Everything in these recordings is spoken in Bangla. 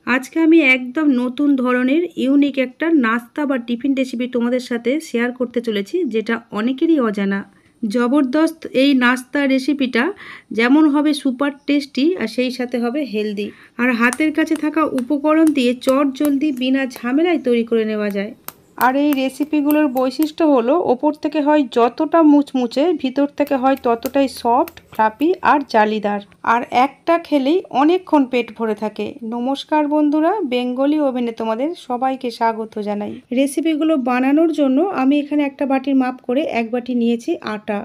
আজকে আমি একদম নতুন ধরনের ইউনিক একটা নাস্তা বা টিফিন রেসিপি তোমাদের সাথে শেয়ার করতে চলেছি, যেটা অনেকেরই অজানা। জবরদস্ত এই নাস্তা রেসিপিটা যেমন হবে সুপার টেস্টি, আর সেই সাথে হবে হেলদি, আর হাতের কাছে থাকা উপকরণ দিয়ে চট জলদি বিনা ঝামেলায় তৈরি করে নেওয়া যায়। আর এই রেসিপিগুলোর বৈশিষ্ট্য হলো ওপর থেকে হয় যতটা মুচমুচে, ভিতর থেকে হয় ততটাই সফট, ফ্লাফি আর জালিদার। আর একটা খেলেই অনেকক্ষণ পেট ভরে থাকে। নমস্কার বন্ধুরা, বেঙ্গলি ওভেনে তোমাদের সবাইকে স্বাগত জানাই। রেসিপিগুলো বানানোর জন্য আমি এখানে একটা বাটির মাপ করে এক বাটি নিয়েছি আটা।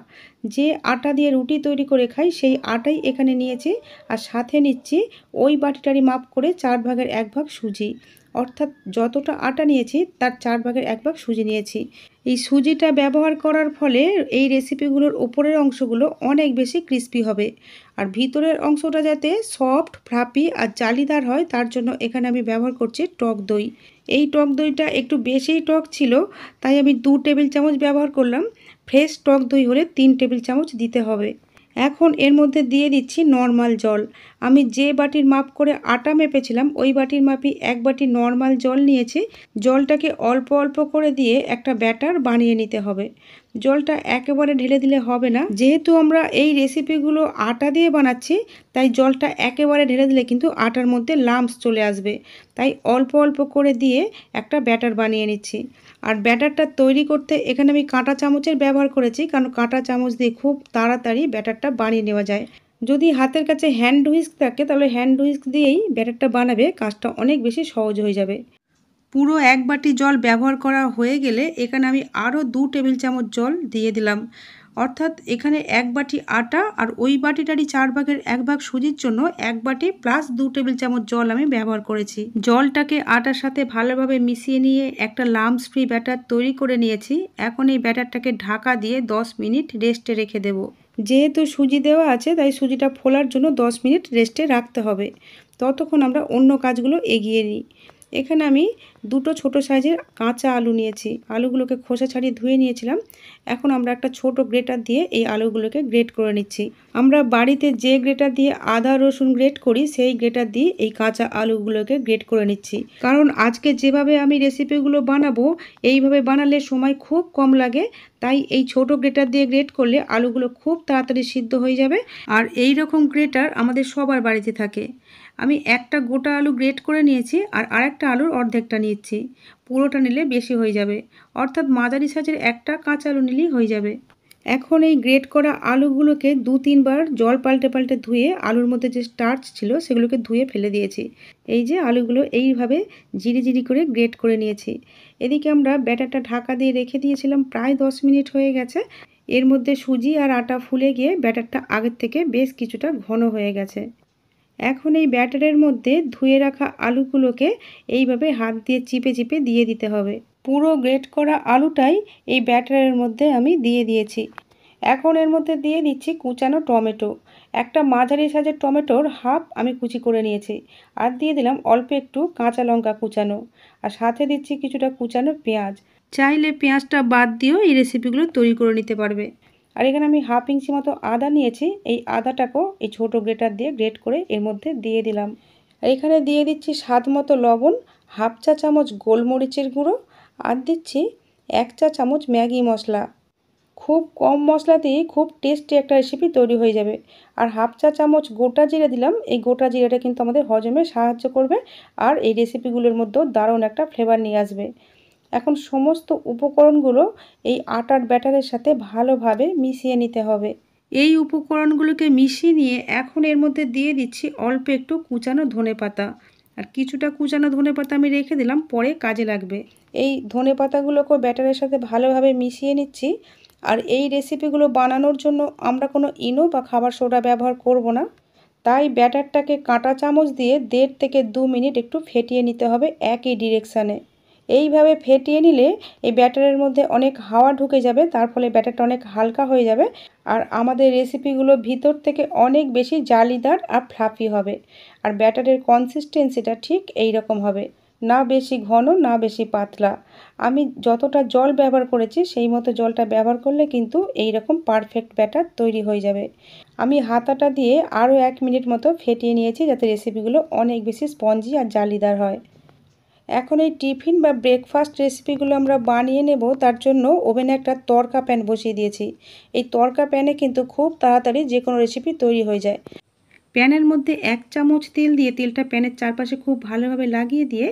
যে আটা দিয়ে রুটি তৈরি করে খাই সেই আটাই এখানে নিয়েছি। আর সাথে নিচ্ছি ওই বাটিটারই মাপ করে 1/4 ভাগ সুজি। অর্থাৎ যতটা আটা নিয়েছি তার 1/4 ভাগ সুজি নিয়েছি। এই সুজিটা ব্যবহার করার ফলে এই রেসিপিগুলোর ওপরের অংশগুলো অনেক বেশি ক্রিস্পি হবে, আর ভিতরের অংশটা যাতে সফট, ফ্লাফি আর জালিদার হয় তার জন্য এখানে আমি ব্যবহার করছি টক দই। এই টক দইটা একটু বেশিই টক ছিল, তাই আমি 2 টেবিল চামচ ব্যবহার করলাম। ফ্রেশ টক দই হলে 3 টেবিল চামচ দিতে হবে। এখন এর মধ্যে দিয়ে দিচ্ছি নর্মাল জল। আমি যে বাটির মাপ করে আটা মেপেছিলাম ওই বাটির মাপই 1 বাটি নর্মাল জল নিয়েছি। জলটাকে অল্প অল্প করে দিয়ে একটা ব্যাটার বানিয়ে নিতে হবে। জলটা একেবারে ঢেলে দিলে হবে না, যেহেতু আমরা এই রেসিপিগুলো আটা দিয়ে বানাচ্ছি, তাই জলটা একেবারে ঢেলে দিলে কিন্তু আটার মধ্যে লাম্পস চলে আসবে। তাই অল্প অল্প করে দিয়ে একটা ব্যাটার বানিয়ে নিচ্ছি। আর ব্যাটারটা তৈরি করতে এখানে আমি কাঁটা চামচের ব্যবহার করেছি, কারণ কাঁটা চামচ দিয়ে খুব তাড়াতাড়ি ব্যাটারটা বানিয়ে নেওয়া যায়। যদি হাতের কাছে হ্যান্ড হুইস্ক থাকে তাহলে হ্যান্ড হুইস্ক দিয়েই ব্যাটারটা বানাবে, কাজটা অনেক বেশি সহজ হয়ে যাবে। পুরো 1 বাটি জল ব্যবহার করা হয়ে গেলে এখানে আমি আরও 2 টেবিল চামচ জল দিয়ে দিলাম। অর্থাৎ এখানে 1 বাটি আটা আর ওই বাটিটারই 1/4 ভাগ সুজির জন্য 1 বাটি প্লাস 2 টেবিল চামচ জল আমি ব্যবহার করেছি। জলটাকে আটার সাথে ভালোভাবে মিশিয়ে নিয়ে একটা লাম্পস ফ্রি ব্যাটার তৈরি করে নিয়েছি। এখন এই ব্যাটারটাকে ঢাকা দিয়ে 10 মিনিট রেস্টে রেখে দেব। যেহেতু সুজি দেওয়া আছে তাই সুজিটা ফোলার জন্য 10 মিনিট রেস্টে রাখতে হবে। ততক্ষণ আমরা অন্য কাজগুলো এগিয়ে নিই। এখানে আমি 2টো ছোট সাইজের কাঁচা আলু নিয়েছি। আলুগুলোকে খোসা ছাড়িয়ে ধুয়ে নিয়েছিলাম। এখন আমরা একটা ছোট গ্রেটার দিয়ে এই আলুগুলোকে গ্রেট করে নিচ্ছি। আমরা বাড়িতে যে গ্রেটার দিয়ে আদা রসুন গ্রেট করি সেই গ্রেটার দিয়ে এই কাঁচা আলুগুলোকে গ্রেট করে নিচ্ছি। কারণ আজকে যেভাবে আমি রেসিপিগুলো বানাবো এইভাবে বানালে সময় খুব কম লাগে, তাই এই ছোট গ্রেটার দিয়ে গ্রেট করলে আলুগুলো খুব তাড়াতাড়ি সিদ্ধ হয়ে যাবে। আর এই রকম গ্রেটার আমাদের সবার বাড়িতে থাকে। আমি একটা গোটা আলু গ্রেট করে নিয়েছি আর আরেকটা আলুর অর্ধেকটা নিচ্ছি। পুরোটা নিলে বেশি হয়ে যাবে, অর্থাৎ মাঝারি সাইজের একটা কাঁচা আলু নিলেই হয়ে যাবে। এখন এই গ্রেট করা আলুগুলোকে 2-3 বার জল পাল্টে পাল্টে ধুয়ে আলুর মধ্যে যে স্টার্চ ছিল সেগুলোকে ধুয়ে ফেলে দিয়েছি। এই যে আলুগুলো এইভাবে জিরি জিরি করে গ্রেট করে নিয়েছি। এদিকে আমরা ব্যাটারটা ঢাকা দিয়ে রেখে দিয়েছিলাম, প্রায় 10 মিনিট হয়ে গেছে। এর মধ্যে সুজি আর আটা ফুলে গিয়ে ব্যাটারটা আগের থেকে বেশ কিছুটা ঘন হয়ে গেছে। এখন এই ব্যাটারের মধ্যে ধুয়ে রাখা আলুগুলোকে এইভাবে হাত দিয়ে চিপে চিপে দিয়ে দিতে হবে। পুরো গ্রেট করা আলুটাই এই ব্যাটারের মধ্যে আমি দিয়ে দিয়েছি। এখন এর মধ্যে দিয়ে দিচ্ছি কুচানো টমেটো। একটা মাঝারি সাইজের টমেটোর হাফ আমি কুচি করে নিয়েছি। আর দিয়ে দিলাম অল্প একটু কাঁচা লঙ্কা কুচানো, আর সাথে দিচ্ছি কিছুটা কুচানো পেঁয়াজ। চাইলে পেঁয়াজটা বাদ দিয়েও এই রেসিপিগুলো তৈরি করে নিতে পারবে। আর এখানে আমি হাফ ইঞ্চি মতো আদা নিয়েছি। এই আদাটাকেও এই ছোটো গ্রেটার দিয়ে গ্রেট করে এর মধ্যে দিয়ে দিলাম। আর এখানে দিয়ে দিচ্ছি স্বাদ মতো লবণ, হাফ চা চামচ গোলমরিচের গুঁড়ো, আর দিচ্ছি 1 চা চামচ ম্যাগি মশলা। খুব কম মশলা দিয়েই খুব টেস্টি একটা রেসিপি তৈরি হয়ে যাবে। আর হাফ চা চামচ গোটা জিরে দিলাম। এই গোটা জিরেটা কিন্তু আমাদের হজমে সাহায্য করবে, আর এই রেসিপিগুলোর মধ্যেও দারুণ একটা ফ্লেভার নিয়ে আসবে। এখন সমস্ত উপকরণগুলো এই আটার ব্যাটারের সাথে ভালোভাবে মিশিয়ে নিতে হবে। এই উপকরণগুলোকে মিশিয়ে নিয়ে এখন এর মধ্যে দিয়ে দিচ্ছি অল্প একটু কুচানো ধনেপাতা। আর কিছুটা কুচানো ধনেপাতা আমি রেখে দিলাম, পরে কাজে লাগবে। এই ধনেপাতাগুলোকেও ব্যাটারের সাথে ভালোভাবে মিশিয়ে নিচ্ছি। আর এই রেসিপিগুলো বানানোর জন্য আমরা কোনো ইনো বা খাবার সোডা ব্যবহার করব না, তাই ব্যাটারটাকে কাঁটা চামচ দিয়ে 1.5 থেকে 2 মিনিট একটু ফেটিয়ে নিতে হবে একই ডিরেকশানে। এইভাবে ফেটিয়ে নিলে এই ব্যাটারের মধ্যে অনেক হাওয়া ঢুকে যাবে, তার ফলে ব্যাটারটা অনেক হালকা হয়ে যাবে, আর আমাদের রেসিপিগুলো ভিতর থেকে অনেক বেশি জালিদার আর ফ্লাফি হবে। আর ব্যাটারের কনসিস্টেন্সিটা ঠিক এই রকম হবে। না বেশি ঘন না বেশি পাতলা। আমি যতটা জল ব্যবহার করেছি সেই মতো জলটা ব্যবহার করলে কিন্তু এই রকম পারফেক্ট ব্যাটার তৈরি হয়ে যাবে। আমি হাতাটা দিয়ে আরও 1 মিনিট মতো ফেটিয়ে নিয়েছি যাতে রেসিপিগুলো অনেক বেশি স্পঞ্জি আর জালিদার হয়। এখন এই টিফিন বা ব্রেকফাস্ট রেসিপিগুলো আমরা বানিয়ে নেব, তার জন্য ওভেনে একটা তড়কা প্যান বসিয়ে দিয়েছি। এই তড়কা প্যানে কিন্তু খুব তাড়াতাড়ি যে কোনো রেসিপি তৈরি হয়ে যায়। প্যানের মধ্যে 1 চামচ তেল দিয়ে তেলটা প্যানের চারপাশে খুব ভালোভাবে লাগিয়ে দিয়ে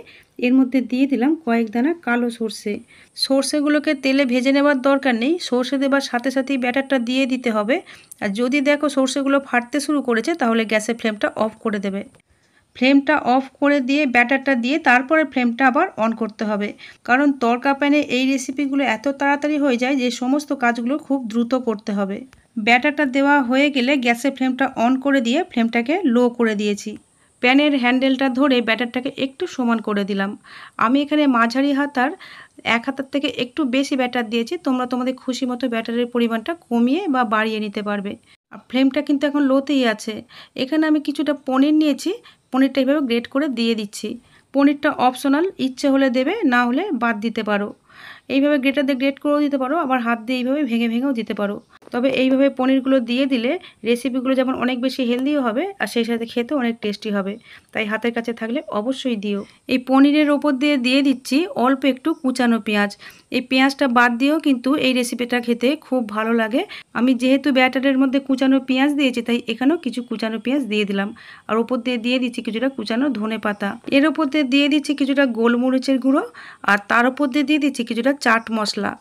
এর মধ্যে দিয়ে দিলাম কয়েক দানা কালো সর্ষে। সর্ষেগুলোকে তেলে ভেজে নেওয়ার দরকার নেই, সর্ষে দেবার সাথে সাথেই ব্যাটারটা দিয়ে দিতে হবে। আর যদি দেখো সর্ষেগুলো ফাটতে শুরু করেছে তাহলে গ্যাসের ফ্লেমটা অফ করে দেবে। ফ্লেমটা অফ করে দিয়ে ব্যাটারটা দিয়ে তারপরে ফ্লেমটা আবার অন করতে হবে, কারণ তড়কা প্যানে এই রেসিপিগুলো এত তাড়াতাড়ি হয়ে যায় যে সমস্ত কাজগুলো খুব দ্রুত করতে হবে। ব্যাটারটা দেওয়া হয়ে গেলে গ্যাসের ফ্লেমটা অন করে দিয়ে ফ্লেমটাকে লো করে দিয়েছি। প্যানের হ্যান্ডেলটা ধরে ব্যাটারটাকে একটু সমান করে দিলাম। আমি এখানে মাঝারি হাতার 1 হাতার থেকে একটু বেশি ব্যাটার দিয়েছি, তোমরা তোমাদের খুশি মতো ব্যাটারের পরিমাণটা কমিয়ে বা বাড়িয়ে নিতে পারবে। আর ফ্লেমটা কিন্তু এখন লোতেই আছে। এখানে আমি কিছুটা পনির নিয়েছি, পনিরটা এইভাবে গ্রেট করে দিয়ে দিচ্ছি। পনিরটা অপশনাল, ইচ্ছে হলে দেবে, না হলে বাদ দিতে পারো। এইভাবে গ্রেটার দিয়ে গ্রেট করেও দিতে পারো, আবার হাত দিয়ে এইভাবে ভেঙে ভেঙেও দিতে পারো। তবে এইভাবে পনিরগুলো দিয়ে দিলে রেসিপিগুলো যেমন অনেক বেশি হেলদিও হবে আর সেই সাথে খেতেও অনেক টেস্টি হবে। তাই হাতের কাছে থাকলে অবশ্যই দিও। এই পনিরের ওপর দিয়ে দিচ্ছি অল্প একটু কুচানো পেঁয়াজ। এই পেঁয়াজটা বাদ দিয়েও কিন্তু এই রেসিপিটা খেতে খুব ভালো লাগে। আমি যেহেতু ব্যাটারের মধ্যে কুচানো পেঁয়াজ দিয়েছি তাই এখানেও কিছু কুচানো পেঁয়াজ দিয়ে দিলাম। আর ওপর দিয়ে দিচ্ছি কিছুটা কুচানো ধনেপাতা। এর ওপর দিয়ে দিচ্ছি কিছুটা গোলমরিচের গুঁড়ো, আর তার ওপর দিয়ে দিচ্ছি কিছুটা চাট মশলা।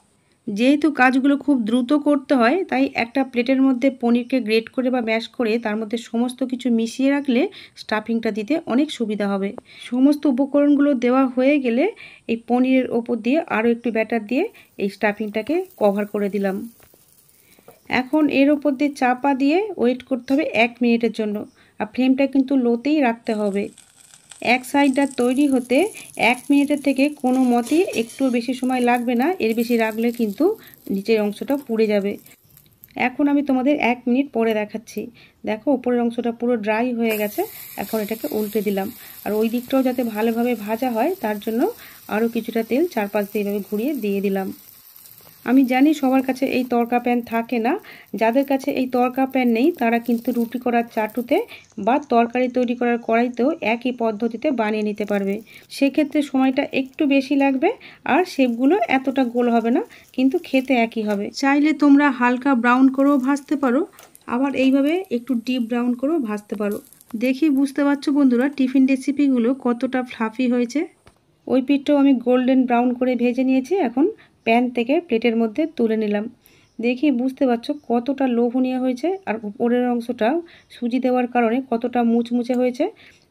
যেহেতু কাজগুলো খুব দ্রুত করতে হয় তাই একটা প্লেটের মধ্যে পনিরকে গ্রেট করে বা ম্যাশ করে তার মধ্যে সমস্ত কিছু মিশিয়ে রাখলে স্টাফিংটা দিতে অনেক সুবিধা হবে। সমস্ত উপকরণগুলো দেওয়া হয়ে গেলে এই পনিরের ওপর দিয়ে আরও একটু ব্যাটার দিয়ে এই স্টাফিংটাকে কভার করে দিলাম। এখন এর ওপর দিয়ে চাপা দিয়ে ওয়েট করতে হবে 1 মিনিটের জন্য। আর ফ্লেমটা কিন্তু লোতেই রাখতে হবে। এক সাইডটা তৈরি হতে 1 মিনিটের থেকে কোনো মতেই একটু বেশি সময় লাগবে না, এর বেশি রাখলে কিন্তু নিচের অংশটা পুড়ে যাবে। এখন আমি তোমাদের 1 মিনিট পরে দেখাচ্ছি। দেখো উপরের অংশটা পুরো ড্রাই হয়ে গেছে। এখন এটাকে উল্টে দিলাম, আর ওই দিকটাও যাতে ভালোভাবে ভাজা হয় তার জন্য আরও কিছুটা তেল চারপাশ দিয়ে এভাবে ঘুরিয়ে দিয়ে দিলাম। আমি জানি সবার কাছে এই তড়কা প্যান থাকে না, যাদের কাছে এই তড়কা প্যান নেই তারা কিন্তু রুটি করার চাটুতে বা তরকারি তৈরি করার কড়াইতেও একই পদ্ধতিতে বানিয়ে নিতে পারবে। সেক্ষেত্রে সময়টা একটু বেশি লাগবে আর শেপগুলো এতটা গোল হবে না, কিন্তু খেতে একই হবে। চাইলে তোমরা হালকা ব্রাউন করেও ভাজতে পারো, আবার এইভাবে একটু ডিপ ব্রাউন করেও ভাজতে পারো। দেখি বুঝতে পারছো বন্ধুরা টিফিন রেসিপিগুলো কতটা ফ্লাফি হয়েছে। ওই পিঠটাও আমি গোল্ডেন ব্রাউন করে ভেজে নিয়েছি। এখন প্যান থেকে প্লেটের মধ্যে তুলে নিলাম। দেখি বুঝতে পারছো কতটা লোভনীয় হয়েছে, আর উপরের অংশটাও সুজি দেওয়ার কারণে কতটা মুচমুচে হয়েছে।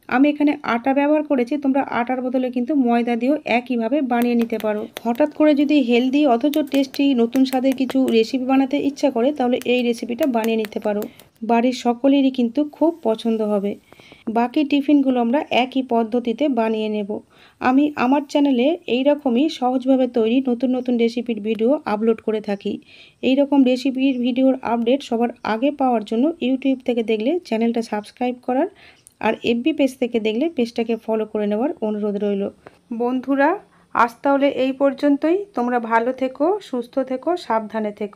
আমি এখানে আটা ব্যবহার করেছি, তোমরা আটার বদলে কিন্তু ময়দা দিয়েও একইভাবে বানিয়ে নিতে পারো। হঠাৎ করে যদি হেলদি অথচ টেস্টি নতুন স্বাদের কিছু রেসিপি বানাতে ইচ্ছা করে তাহলে এই রেসিপিটা বানিয়ে নিতে পারো। বাড়ির সকলেরই কিন্তু খুব পছন্দ হবে। বাকি টিফিনগুলো আমরা একই পদ্ধতিতে বানিয়ে নেব। আমি আমার চ্যানেলে এই রকমই সহজভাবে তৈরি নতুন নতুন রেসিপির ভিডিও আপলোড করে থাকি। এই রকম রেসিপির ভিডিওর আপডেট সবার আগে পাওয়ার জন্য ইউটিউব থেকে দেখলে চ্যানেলটা সাবস্ক্রাইব করার, আর এফবি পেজ থেকে দেখলে পেজটাকে ফলো করে নেওয়ার অনুরোধ রইল। বন্ধুরা আজ তাহলে এই পর্যন্তই। তোমরা ভালো থেকো, সুস্থ থেকো, সাবধানে থেকো।